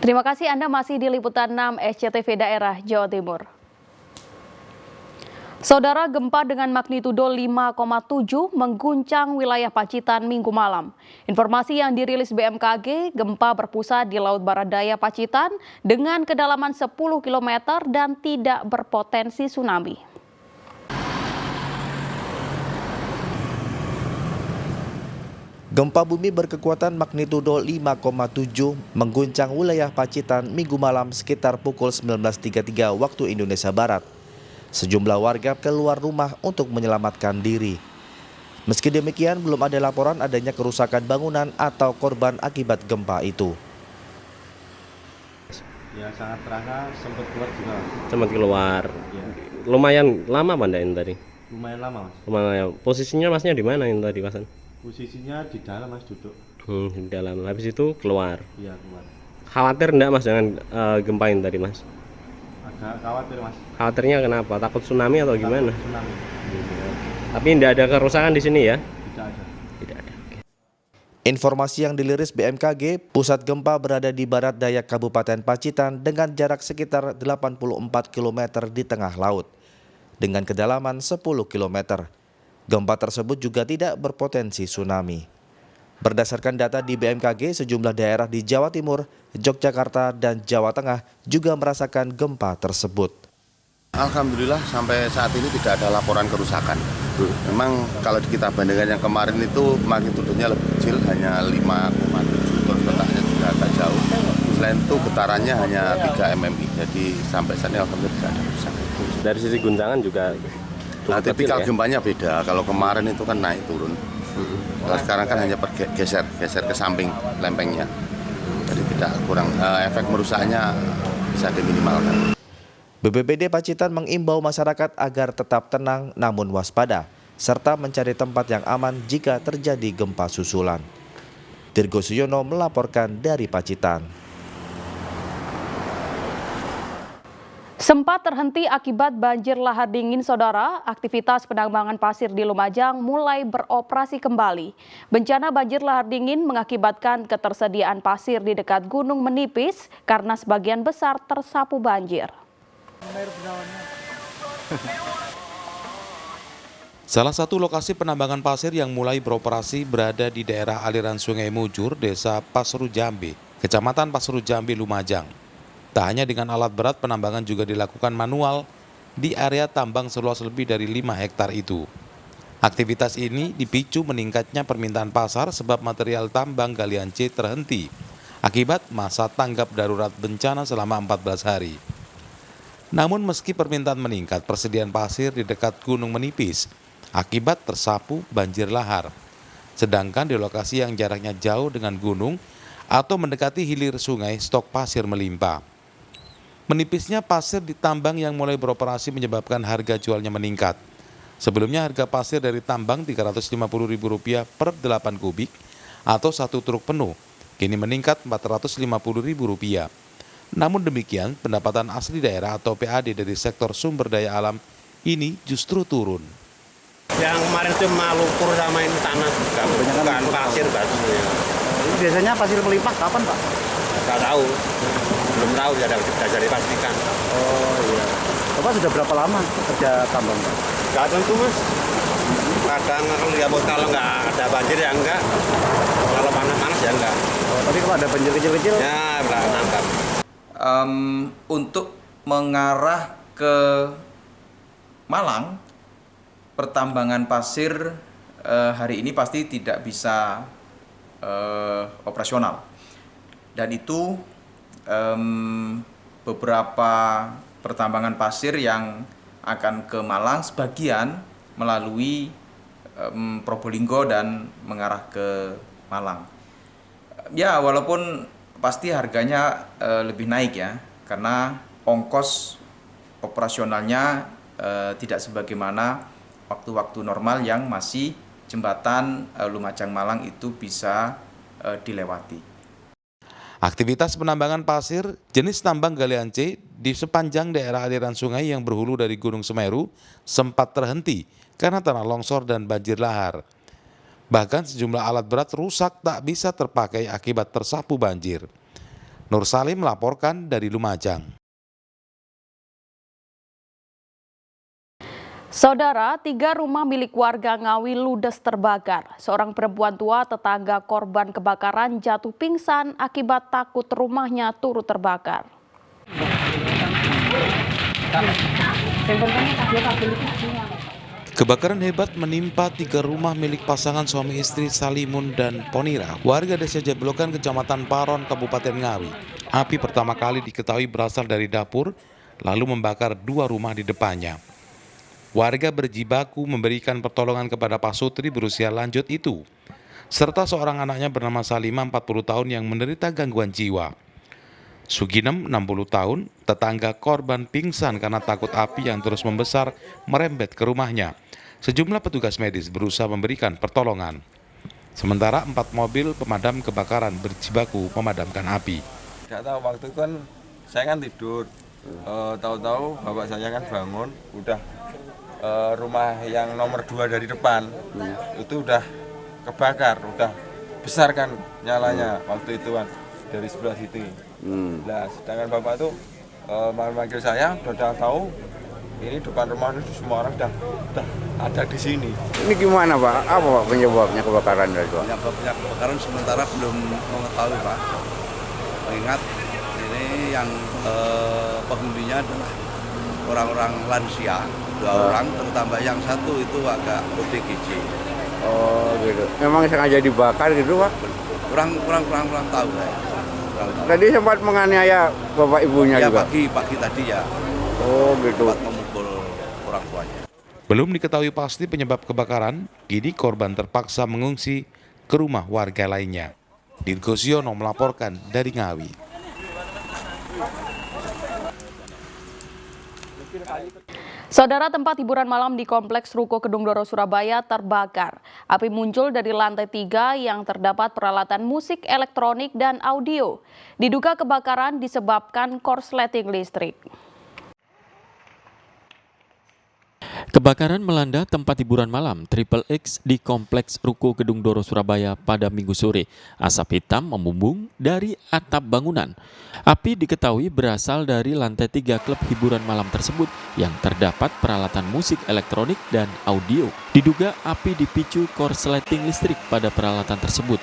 Terima kasih Anda masih di Liputan 6 SCTV Daerah Jawa Timur. Saudara, gempa dengan magnitudo 5,7 mengguncang wilayah Pacitan Minggu malam. Informasi yang dirilis BMKG, gempa berpusat di Laut Barat Daya Pacitan dengan kedalaman 10 km dan tidak berpotensi tsunami. Gempa bumi berkekuatan magnitudo 5,7 mengguncang wilayah Pacitan Minggu malam sekitar pukul 19.33 waktu Indonesia Barat. Sejumlah warga keluar rumah untuk menyelamatkan diri. Meski demikian, belum ada laporan adanya kerusakan bangunan atau korban akibat gempa itu. Ya, sangat terasa, sempat keluar juga. Sempat keluar. Ya. Lumayan lama Mandain tadi. Lumayan lama, Mas. Lumayan. Posisinya Masnya di mana yang tadi, Mas? Posisinya di dalam, Mas, duduk. Di dalam. Habis itu keluar. Iya, keluar. Khawatir enggak, Mas, dengan gempain tadi, Mas? Agak khawatir, Mas. Khawatirnya kenapa? Takut tsunami atau gimana? Tsunami. Tapi enggak ada kerusakan di sini ya? Tidak ada. Tidak ada. Informasi yang diliris BMKG, pusat gempa berada di barat daya Kabupaten Pacitan dengan jarak sekitar 84 km di tengah laut, dengan kedalaman 10 km. Gempa tersebut juga tidak berpotensi tsunami. Berdasarkan data di BMKG, sejumlah daerah di Jawa Timur, Yogyakarta, dan Jawa Tengah juga merasakan gempa tersebut. Alhamdulillah sampai saat ini tidak ada laporan kerusakan. Memang kalau kita bandingkan yang kemarin itu magnitudenya lebih kecil, hanya 5,7, terus letaknya juga agak jauh. Selain itu getarannya hanya 3 MMI, jadi sampai saat ini alhamdulillah tidak ada kerusakan. Dari sisi guncangan juga Nah, tipikal ya? gempanya beda. Kalau kemarin itu kan naik turun. Kalau sekarang kan hanya geser ke samping lempengnya. Jadi tidak kurang efek merusaknya bisa diminimalkan. BPBD Pacitan mengimbau masyarakat agar tetap tenang namun waspada, serta mencari tempat yang aman jika terjadi gempa susulan. Dirgo Suyono melaporkan dari Pacitan. Sempat terhenti akibat banjir lahar dingin, saudara, aktivitas penambangan pasir di Lumajang mulai beroperasi kembali. Bencana banjir lahar dingin mengakibatkan ketersediaan pasir di dekat gunung menipis karena sebagian besar tersapu banjir. Salah satu lokasi penambangan pasir yang mulai beroperasi berada di daerah aliran Sungai Mujur, Desa Pasru Jambi, Kecamatan Pasru Jambi, Lumajang. Tak hanya dengan alat berat, penambangan juga dilakukan manual di area tambang seluas lebih dari 5 hektar itu. Aktivitas ini dipicu meningkatnya permintaan pasar sebab material tambang galian C terhenti akibat masa tanggap darurat bencana selama 14 hari. Namun meski permintaan meningkat, persediaan pasir di dekat gunung menipis akibat tersapu banjir lahar. Sedangkan di lokasi yang jaraknya jauh dengan gunung atau mendekati hilir sungai, stok pasir melimpah. Menipisnya pasir di tambang yang mulai beroperasi menyebabkan harga jualnya meningkat. Sebelumnya harga pasir dari tambang Rp350.000 per 8 kubik atau 1 truk penuh, kini meningkat Rp450.000. Namun demikian, pendapatan asli daerah atau PAD dari sektor sumber daya alam ini justru turun. Yang kemarin cuma lumpur sama ini tanah, bukan pasir batunya. Biasanya pasir melimpah kapan, Pak? Nggak tahu, belum tahu, bisa dipastikan. Oh iya. Bapak sudah berapa lama kerja tambang, Pak? Nggak tentu, Mas. Kadang kalau nggak ada banjir ya enggak, kalau panas-panas ya enggak. Oh, tapi kalau ada banjir kecil-kecil? Ya, nangkap. Untuk mengarah ke Malang, pertambangan pasir hari ini pasti tidak bisa operasional. Dan itu beberapa pertambangan pasir yang akan ke Malang sebagian melalui Probolinggo dan mengarah ke Malang. Ya, walaupun pasti harganya lebih naik ya, karena ongkos operasionalnya tidak sebagaimana waktu-waktu normal yang masih jembatan Lumajang Malang itu bisa dilewati. Aktivitas penambangan pasir jenis tambang galian C di sepanjang daerah aliran sungai yang berhulu dari Gunung Semeru sempat terhenti karena tanah longsor dan banjir lahar. Bahkan sejumlah alat berat rusak tak bisa terpakai akibat tersapu banjir. Nur Salim melaporkan dari Lumajang. Saudara, 3 rumah milik warga Ngawi ludes terbakar. Seorang perempuan tua tetangga korban kebakaran jatuh pingsan akibat takut rumahnya turut terbakar. Kebakaran hebat menimpa 3 rumah milik pasangan suami istri Salimun dan Ponira, warga desa Jablokan, Kecamatan Paron, Kabupaten Ngawi. Api pertama kali diketahui berasal dari dapur, lalu membakar 2 rumah di depannya. Warga berjibaku memberikan pertolongan kepada Pak Sutri berusia lanjut itu, serta seorang anaknya bernama Salima 40 tahun yang menderita gangguan jiwa. Suginem 60 tahun, tetangga korban pingsan karena takut api yang terus membesar merembet ke rumahnya. Sejumlah petugas medis berusaha memberikan pertolongan. Sementara 4 mobil pemadam kebakaran berjibaku memadamkan api. Tidak tahu, waktu itu kan saya kan tidur, tahu-tahu bapak saya kan bangun, udah rumah yang nomor 2 dari depan itu udah kebakar, udah besar kan nyalanya waktu itu kan dari sebelah situ. Nah, sedangkan bapak tuh manggil saya, udah tahu ini depan rumah itu semua orang udah ada di sini. Ini gimana Pak? Apa Pak penyebabnya kebakaran dari Pak? Penyebabnya kebakaran sementara belum mengetahui Pak. Mengingat ini yang penghuninya adalah orang-orang lansia, 2 orang, terutama yang satu itu agak ODGJ. Oh gitu. Memang sengaja dibakar gitu Pak? Kurang tahu saya. Tadi sempat menganiaya bapak ibunya ya, juga? Pagi tadi ya. Oh gitu. Sempat memukul orang tuanya. Belum diketahui pasti penyebab kebakaran, kini korban terpaksa mengungsi ke rumah warga lainnya. Dirgo Siono melaporkan dari Ngawi. Saudara, tempat hiburan malam di Kompleks Ruko Kedung Doro, Surabaya terbakar. Api muncul dari lantai 3 yang terdapat peralatan musik elektronik dan audio. Diduga kebakaran disebabkan korsleting listrik. Kebakaran melanda tempat hiburan malam Triple X di Kompleks Ruko Kedung Doro, Surabaya pada Minggu sore. Asap hitam membumbung dari atap bangunan. Api diketahui berasal dari lantai 3 klub hiburan malam tersebut yang terdapat peralatan musik elektronik dan audio. Diduga api dipicu korsleting listrik pada peralatan tersebut.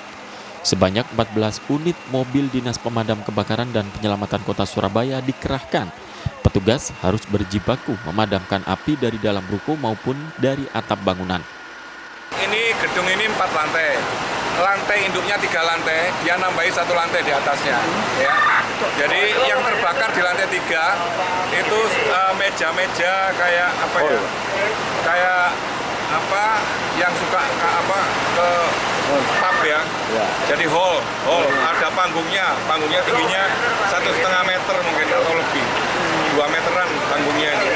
Sebanyak 14 unit mobil dinas pemadam kebakaran dan penyelamatan kota Surabaya dikerahkan. Petugas harus berjibaku memadamkan api dari dalam ruko maupun dari atap bangunan. Ini gedung ini 4 lantai. Lantai induknya 3 lantai, dia nambahi 1 lantai di atasnya. Ya. Jadi yang terbakar di lantai 3 itu meja-meja kayak apa ya? Kayak apa yang suka ke pub ya. Jadi hall ada panggungnya tingginya 1,5 meter mungkin atau lebih, 2 meteran panggungnya itu.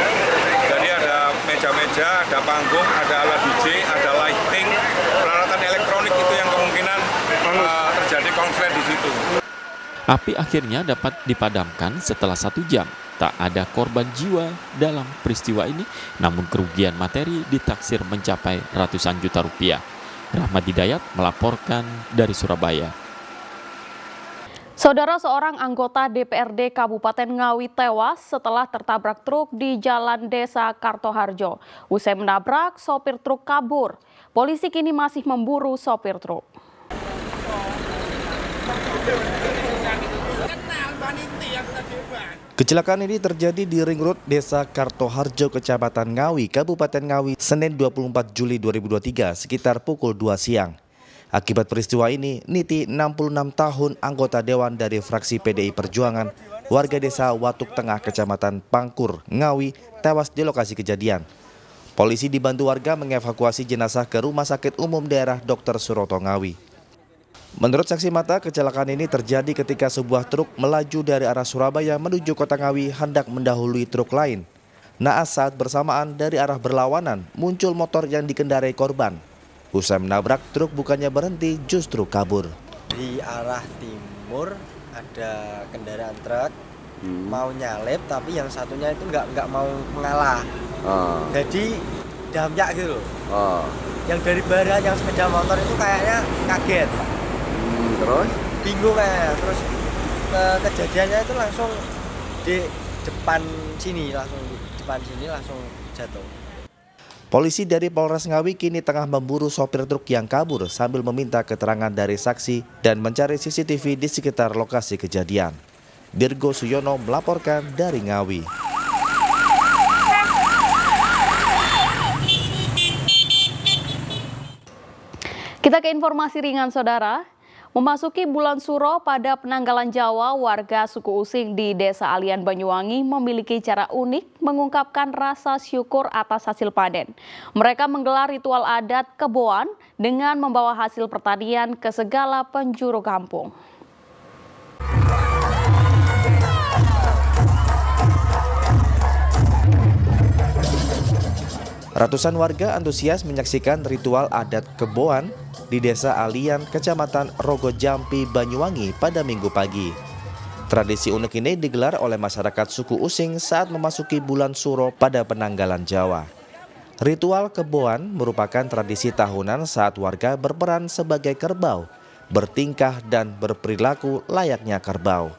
Jadi ada meja-meja, ada panggung, ada alat DJ, ada lighting, peralatan elektronik itu yang kemungkinan terjadi konflik di situ. Api akhirnya dapat dipadamkan setelah 1 jam. Tak ada korban jiwa dalam peristiwa ini, namun kerugian materi ditaksir mencapai ratusan juta rupiah. Rahmat Hidayat melaporkan dari Surabaya. Saudara, seorang anggota DPRD Kabupaten Ngawi tewas setelah tertabrak truk di Jalan Desa Kartoharjo. Usai menabrak, sopir truk kabur. Polisi kini masih memburu sopir truk. Kecelakaan ini terjadi di Ring Road Desa Kartoharjo, Kecamatan Ngawi, Kabupaten Ngawi, Senin 24 Juli 2023 sekitar pukul 2 siang. Akibat peristiwa ini, Niti, 66 tahun, anggota Dewan dari fraksi PDI Perjuangan, warga desa Watuk Tengah, Kecamatan Pangkur, Ngawi, tewas di lokasi kejadian. Polisi dibantu warga mengevakuasi jenazah ke Rumah Sakit Umum Daerah Dr. Suroto Ngawi. Menurut saksi mata, kecelakaan ini terjadi ketika sebuah truk melaju dari arah Surabaya menuju kota Ngawi hendak mendahului truk lain. Naas saat bersamaan dari arah berlawanan muncul motor yang dikendarai korban. Usai menabrak, truk bukannya berhenti, justru kabur. Di arah timur ada kendaraan truk mau nyalip, tapi yang satunya itu nggak mau mengalah. Jadi dampak gitu loh. Yang dari barat yang sepeda motor itu kayaknya kaget. Terus? Bingung kayaknya, terus kejadiannya itu langsung di depan sini langsung jatuh. Polisi dari Polres Ngawi kini tengah memburu sopir truk yang kabur sambil meminta keterangan dari saksi dan mencari CCTV di sekitar lokasi kejadian. Dirgo Suyono melaporkan dari Ngawi. Kita ke informasi ringan, Saudara. Memasuki bulan Suro pada penanggalan Jawa, warga suku Using di Desa Alian Banyuwangi memiliki cara unik mengungkapkan rasa syukur atas hasil panen. Mereka menggelar ritual adat keboan dengan membawa hasil pertanian ke segala penjuru kampung. Ratusan warga antusias menyaksikan ritual adat keboan di Desa Alian, Kecamatan Rogo Jampi, Banyuwangi pada Minggu pagi. Tradisi unik ini digelar oleh masyarakat suku Using saat memasuki bulan Suro pada penanggalan Jawa. Ritual keboan merupakan tradisi tahunan saat warga berperan sebagai kerbau, bertingkah dan berperilaku layaknya kerbau.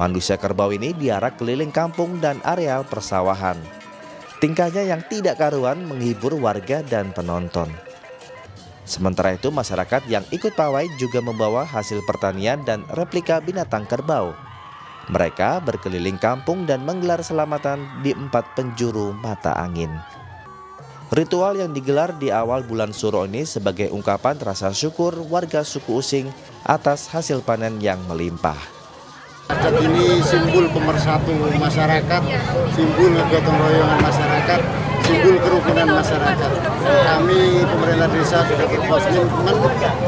Manusia kerbau ini diarak keliling kampung dan areal persawahan. Tingkahnya yang tidak karuan menghibur warga dan penonton. Sementara itu masyarakat yang ikut pawai juga membawa hasil pertanian dan replika binatang kerbau. Mereka berkeliling kampung dan menggelar selamatan di 4 penjuru mata angin. Ritual yang digelar di awal bulan Suro ini sebagai ungkapan rasa syukur warga suku Using atas hasil panen yang melimpah. Adat ini simbol pemersatu masyarakat, simbol gotong royongan masyarakat, simbol kerukunan masyarakat. Kami pemerintah desa sudah berkomitmen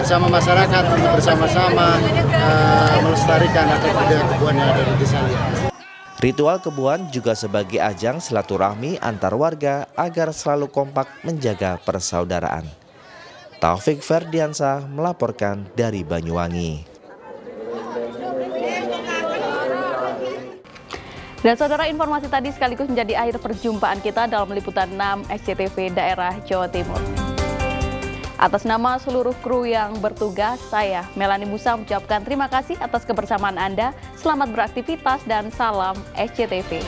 bersama masyarakat untuk bersama-sama melestarikan adat budaya kebun yang ada di desa ini. Ritual kebun juga sebagai ajang silaturahmi antar warga agar selalu kompak menjaga persaudaraan. Taufik Ferdiansah melaporkan dari Banyuwangi. Dan Saudara, informasi tadi sekaligus menjadi akhir perjumpaan kita dalam liputan 6 SCTV Daerah Jawa Timur. Atas nama seluruh kru yang bertugas, saya Melanie Musa mengucapkan terima kasih atas kebersamaan Anda. Selamat beraktivitas dan salam SCTV.